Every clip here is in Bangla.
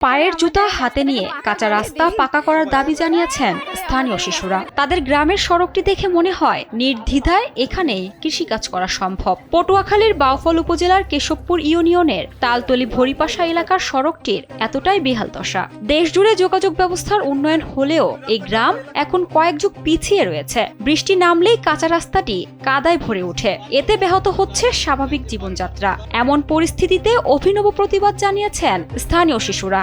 পায়ের জুতা হাতে নিয়ে কাঁচা রাস্তা পাকা করার দাবি জানিয়েছেন স্থানীয় শিশুরা। তাদের গ্রামের সড়কটি দেখে মনে হয় নির্দ্বিধায় এখানেই কৃষিকাজ করা সম্ভব। পটুয়াখালীর বাউফল উপজেলার কেশবপুর ইউনিয়নের তালতলী ভরিপাশা এলাকার সড়কটির এতটাই বেহাল দশা। দেশজুড়ে যোগাযোগ ব্যবস্থার উন্নয়ন হলেও এই গ্রাম এখন কয়েক যুগ পিছিয়ে রয়েছে। বৃষ্টি নামলেই কাঁচা রাস্তাটি কাদায় ভরে ওঠে, এতে ব্যাহত হচ্ছে স্বাভাবিক জীবনযাত্রা। এমন পরিস্থিতিতে অভিনব প্রতিবাদ জানিয়েছেন স্থানীয় শিশুরা।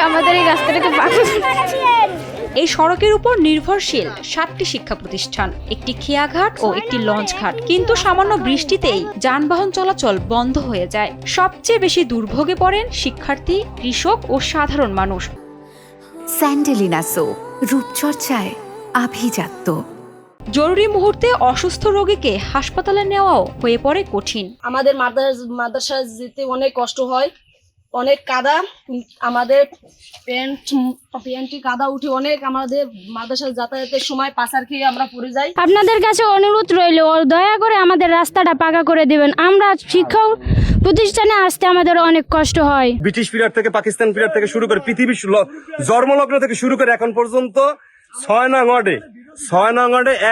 আমাদের এই রাস্তাটাকে এই সড়কের উপর নির্ভরশীল 7টি শিক্ষা প্রতিষ্ঠান, একটি খেয়াঘাট ও একটি লঞ্চ ঘাট। কিন্তু সামান্য বৃষ্টিতেই যানবাহন চলাচল বন্ধ হয়ে যায়। সবচেয়ে বেশি দুর্ভোগে পড়েন শিক্ষার্থী, কৃষক ও সাধারণ মানুষ। স্যান্ডেলিনা সো, রূপচর্চায় আভিজাত্য। জরুরি মুহূর্তে অসুস্থ রোগীকে হাসপাতালে নেওয়াও হয়ে পড়ে কঠিন। আমাদের মাদ্রাসায় যেতে অনেক কষ্ট হয়, অনেক কাদা, আমাদের প্যান্টে কাদা উঠে অনেক, আমাদের মাদ্রাসায় যাতায়াতের সময় পাচার খেয়ে আমরা পড়ে যাই। আপনাদের কাছে অনুরোধ রইল, দয়া করে আমাদের রাস্তাটা পাকা করে দেবেন। আমরা শিক্ষা প্রতিষ্ঠানে আসতে আমাদের অনেক কষ্ট হয়। ব্রিটিশ পিরিয়ড থেকে, পাকিস্তান পিরিয়ড থেকে শুরু করে পৃথিবীর জন্মলগ্ন থেকে শুরু করে এখন পর্যন্ত 6 নং ওয়ার্ডে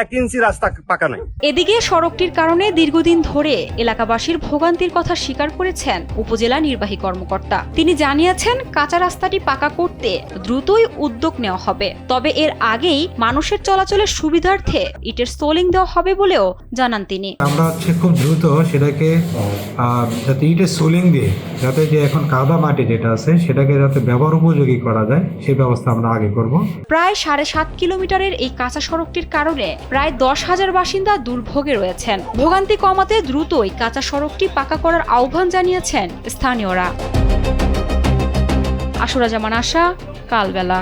1 ইঞ্চি রাস্তা পাকা নাই। এদিকে সড়কটির কারণে দীর্ঘদিন ধরে এলাকাবাসীর ভোগান্তির কথা স্বীকার করেছেন উপজেলা নির্বাহী কর্মকর্তা। তিনি জানিয়েছেন কাঁচা রাস্তাটি পাকা করতে দ্রুতই উদ্যোগ নেওয়া হবে, তবে এর আগেই মানুষের চলাচলের সুবিধার্থে ইটের সোলিং দেওয়া হবে বলেও জানান তিনি। আমরা খুব দ্রুত সেটাকে যাতে ইটের সোলিং দিয়ে যাতে যে এখন কাদা মাটি যেটা আছে সেটাকে যাতে ব্যবহার উপযোগী করা যায় সেই ব্যবস্থা আমরা আগে করব। প্রায় 7.5 কিলোমিটারের এই কাঁচা সড়কটির কারণে প্রায় 10,000 বাসিন্দা দুর্ভোগে রয়েছেন। ভোগান্তি কমাতে দ্রুতই কাঁচা সড়কটি পাকা করার আহ্বান জানিয়েছেন স্থানীয়রা। আশুরা জামান আশা, কালবেলা।